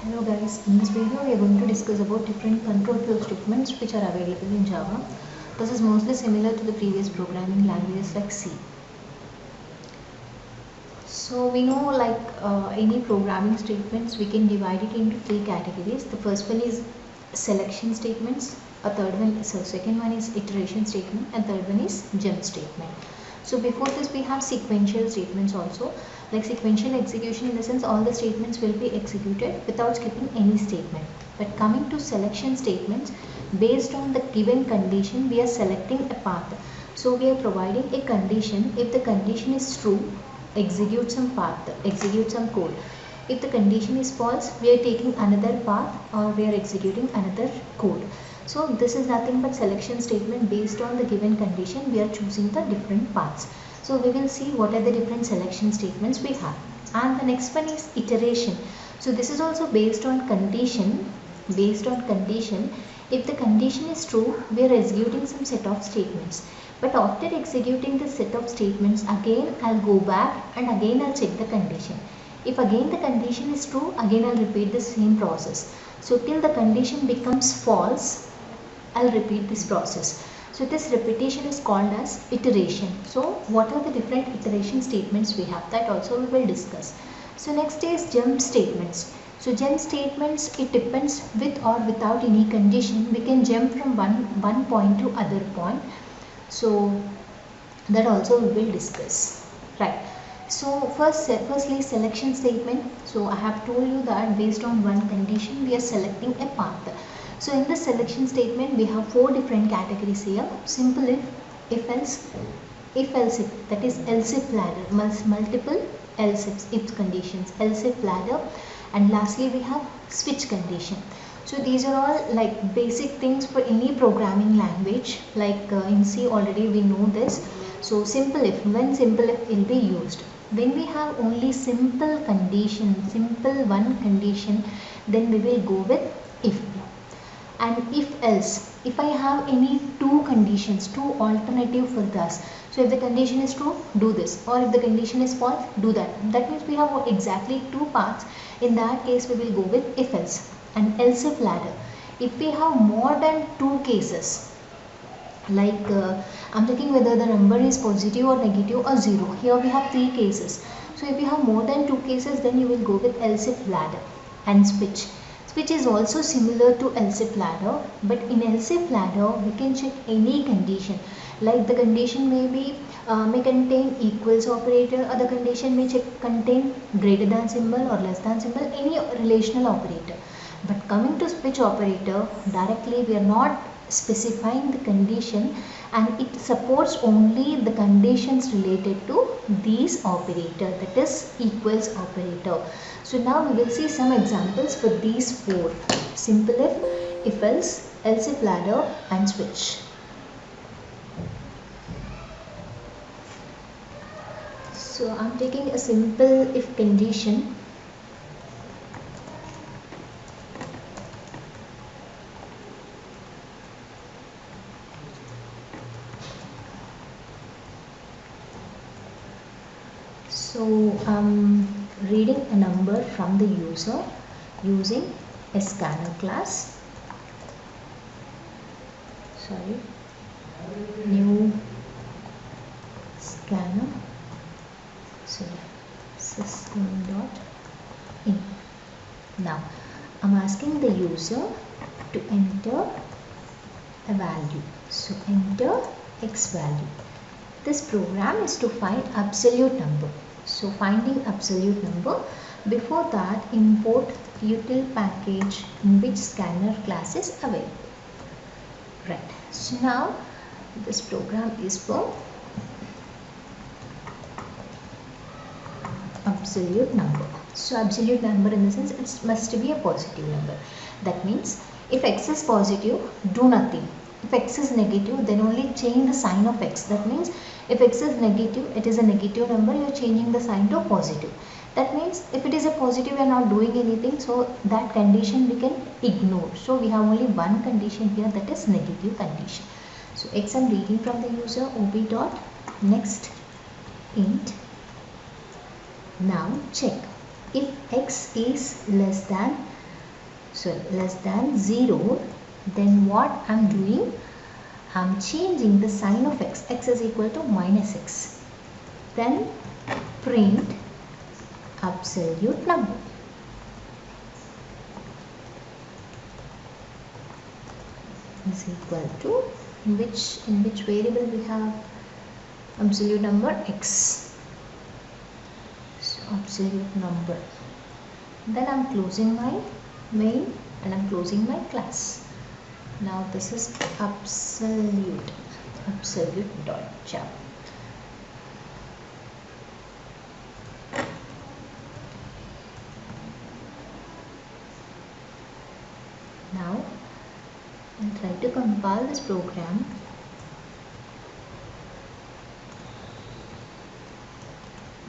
Hello guys, in this video we are going to discuss about different control flow statements which are available in Java. This is mostly similar to the previous programming languages like C. So we know any programming statements we can divide it into three categories. The first one is selection statements, second one is iteration statement, and third one is jump statement. So before this we have sequential statements also, like sequential execution in the sense all the statements will be executed without skipping any statement. But coming to selection statements, based on the given condition we are selecting a path. So we are providing a condition. If the condition is true, execute some path, execute some code. If the condition is false, we are taking another path or we are executing another code. So this is nothing but selection statement. Based on the given condition we are choosing the different paths. So we will see what are the different selection statements we have. And the next one is iteration. So this is also based on condition. Based on condition, if the condition is true, we are executing some set of statements. But after executing this set of statements, again I'll go back and again I'll check the condition. If again the condition is true, again I'll repeat the same process. So till the condition becomes false, I'll repeat this process. So this repetition is called as iteration. So what are the different iteration statements we have? That also we will discuss. So next is jump statements. So jump statements, it depends with or without any condition. We can jump from one point to other point. So that also we will discuss. Right. So firstly selection statement. So I have told you that based on one condition we are selecting a path. So in the selection statement we have four different categories here. Simple if else, if that is else if ladder, multiple else if conditions, else if ladder, and lastly we have switch condition. So these are all like basic things for any programming language. Like in C already we know this. So simple if, when simple if will be used, when we have only simple condition, simple one condition, then we will go with if. And if else, if I have any two conditions, two alternative for this. So if the condition is true, do this, or if the condition is false, do that. That means we have exactly two paths. In that case we will go with if else. And else if ladder, if we have more than two cases, like I'm checking whether the number is positive or negative or zero. Here we have three cases. So if you have more than two cases, then you will go with else if ladder. And switch. Switch is also similar to else if ladder, but in else if ladder we can check any condition. Like the condition may contain equals operator, or the condition may contain greater than symbol or less than symbol, any relational operator. But coming to switch operator, directly we are not specifying the condition, and it supports only the conditions related to these operator, that is equals operator. So now we will see some examples for these four: simple if else, else if ladder, and switch. So I'm taking a simple if condition. So I'm reading a number from the user using a scanner class. New scanner. So system.in. Now I'm asking the user to enter a value. So enter x value. This program is to find absolute number. So finding absolute number, before that import util package in which scanner class is available. Right. So now this program is for absolute number. So absolute number in the sense it must be a positive number. That means if x is positive, do nothing. If x is negative, then only change the sign of x. That means if x is negative, it is a negative number, you are changing the sign to positive. That means if it is a positive, we are not doing anything, so that condition we can ignore. So we have only one condition here, that is negative condition. So x I am reading from the user, ob.next int. Now check if x is less than So less than 0, then what I'm doing, I'm changing the sign of x. X is equal to minus x. Then print absolute number. Is equal to, in which variable we have absolute number, x. So absolute number. Then I'm closing my main and I'm closing my class. Now this is absolute dot java. Now I'll try to compile this program.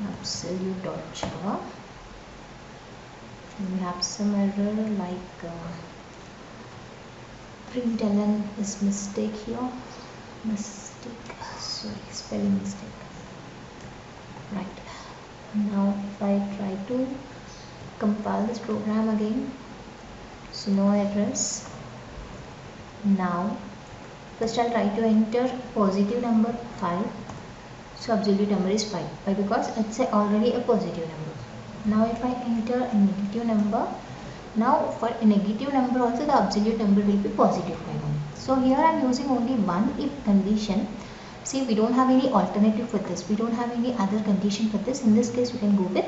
Absolute dot java. We have some error like println is mistake here. Spelling mistake. Right. Now if I try to compile this program again, so no errors. Now first I'll try to enter positive number 5. So absolute number is 5. Why? Because it's already a positive number. Now if I enter a negative number, now for a negative number also the absolute number will be positive 5. So here I am using only one if condition. See, we don't have any alternative for this. We don't have any other condition for this. In this case we can go with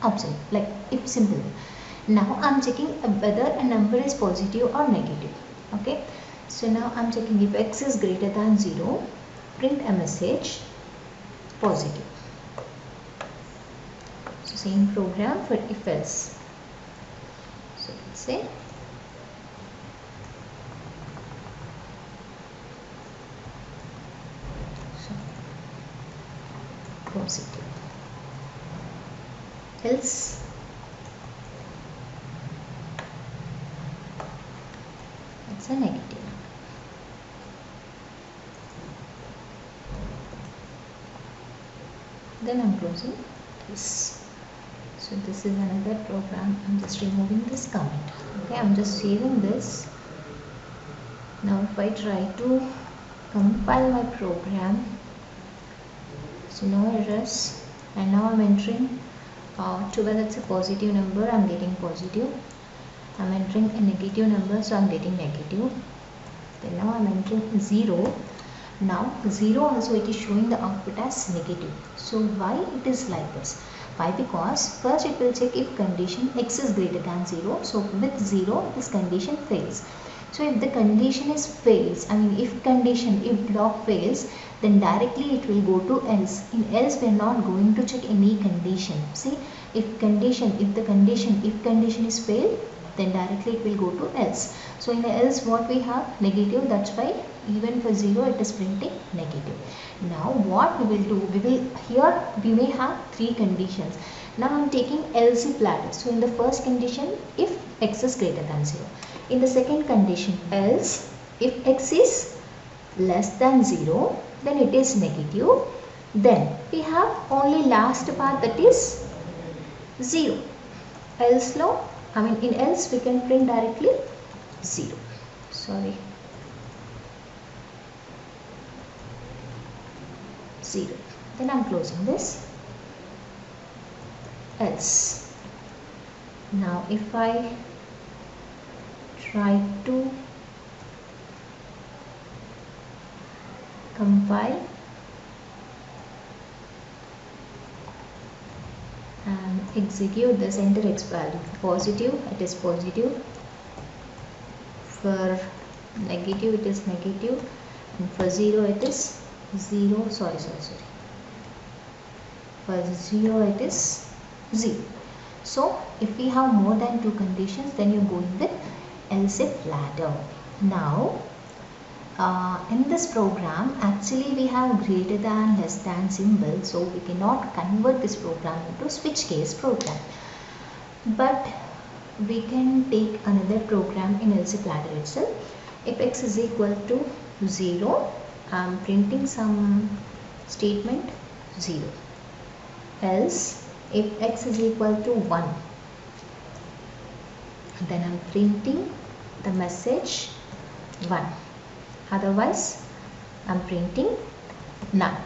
absolute, like if simple. Now I am checking whether a number is positive or negative. Okay. So now I am checking if x is greater than 0, print a message positive. So same program for if else. So let's say positive, else it's a negative. Then I'm closing this. So this is another program. I'm just removing this comment. Okay, I'm just saving this. Now if I try to compile my program, so no errors, and now I'm entering 12, that's a positive number, I'm getting positive. I'm entering a negative number, so I'm getting negative. Then now I'm entering 0. Now 0 also it is showing the output as negative. So why it is like this? Why? Because first it will check if condition x is greater than 0. So with 0 this condition fails. So if the condition is fails, if block fails, then directly it will go to else. In else we are not going to check any condition. See, if condition is failed, then directly it will go to else. So in the else what we have? Negative. That's why even for 0 it is printing negative. Now what we will do? Here we may have 3 conditions. Now I am taking else if ladder. So in the first condition, if x is greater than 0. In the second condition, else if x is less than 0, then it is negative. Then we have only last part, that is 0. Else now, in else we can print directly 0. Sorry. 0. Then I am closing this. Else. Now if I try to compile and execute this, enter x value. Positive, it is positive. For negative it is negative, and for 0 it is 0. Sorry. For 0 it is 0. So if we have more than 2 conditions, then you go in with else if ladder. Now in this program actually we have greater than, less than symbol, so we cannot convert this program into switch case program, but we can take another program in else if ladder itself. If x is equal to 0, I am printing some statement 0. Else if x is equal to 1, then I'm printing the message 1, otherwise I'm printing none.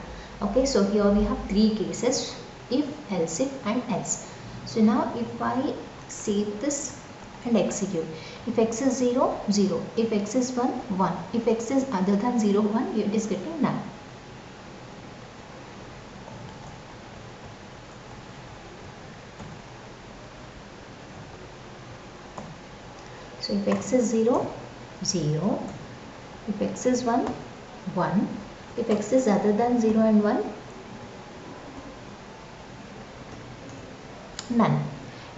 Okay, so here we have 3 cases: if, else if and else. So now if I save this and execute, if x is 0, 0, if x is 1, 1, if x is other than 0, 1, it is getting none. So if x is 0, 0, if x is 1, 1, if x is other than 0 and 1, none.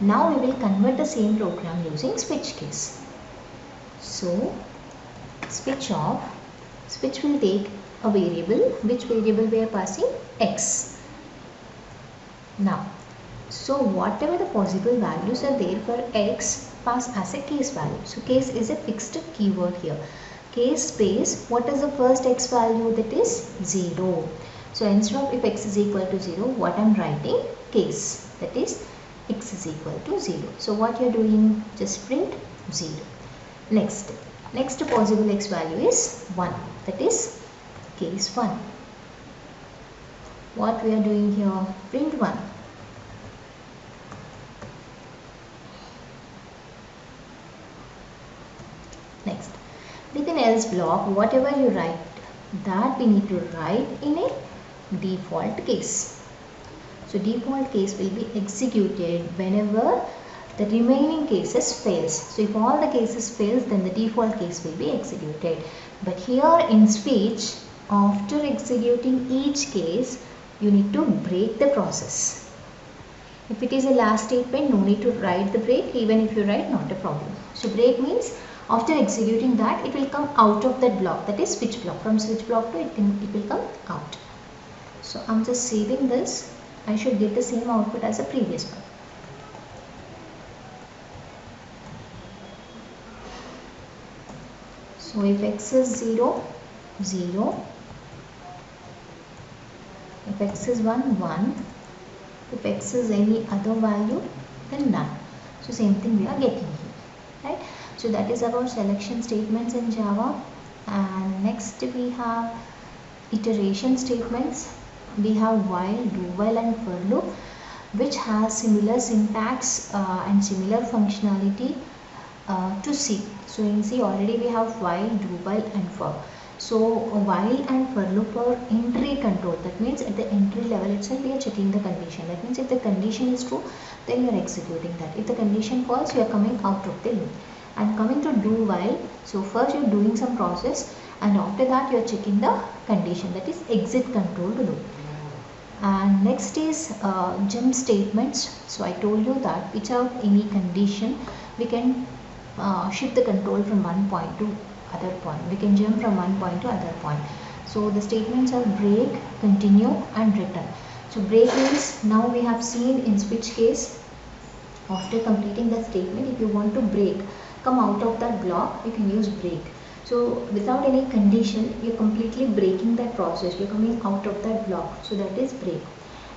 Now we will convert the same program using switch case. So switch off, switch will take a variable. Which variable we are passing? X. Now, so whatever the possible values are there for x, pass as a case value. So case is a fixed keyword here. Case space, what is the first x value? That is 0. So instead of if x is equal to 0, what I am writing? Case, that is x is equal to 0. So what you are doing? Just print 0. Next possible x value is 1, that is case 1. What we are doing here? Print 1. Next, within else block, whatever you write, that we need to write in a default case. So default case will be executed whenever the remaining cases fails. So if all the cases fails, then the default case will be executed. But here in switch, after executing each case, you need to break the process. If it is a last statement, no need to write the break. Even if you write, not a problem. So break means after executing that, it will come out of that block, that is switch block. From switch block to it will come out. So I'm just saving this. I should get the same output as the previous one. So if x is 0, 0, if x is 1, 1, if x is any other value, then none. So same thing we are getting here, right? So that is about selection statements in Java. And next we have iteration statements. We have while, do while and for loop, which has similar syntax and similar functionality to C. So in C already we have while, do while and for. So while and for loop are entry control. That means at the entry level itself we are checking the condition. That means if the condition is true, then you are executing that. If the condition false, you are coming out of the loop. And coming to do while, so first you are doing some process and after that you are checking the condition, that is exit control loop. And next is jump statements. So I told you that without any condition we can shift the control from one point to other point. We can jump from one point to other point. So the statements are break, continue and return. So break means, now we have seen in switch case, after completing the statement, if you want to break, come out of that block, you can use break. So without any condition, you're completely breaking that process. You're coming out of that block. So that is break.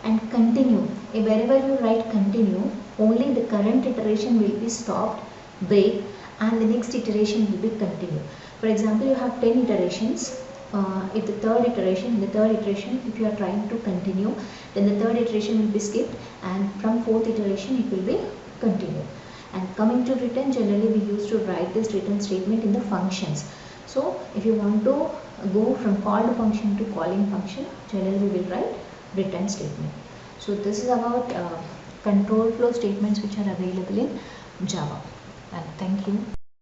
And continue. Wherever you write continue, only the current iteration will be stopped, break, and the next iteration will be continue. For example, you have 10 iterations. If the third iteration, if you are trying to continue, then the third iteration will be skipped, and from fourth iteration it will be continue. And coming to return, generally we used to write this return statement in the functions. So if you want to go from called function to calling function, generally we will write return statement. So this is about control flow statements which are available in Java. And thank you.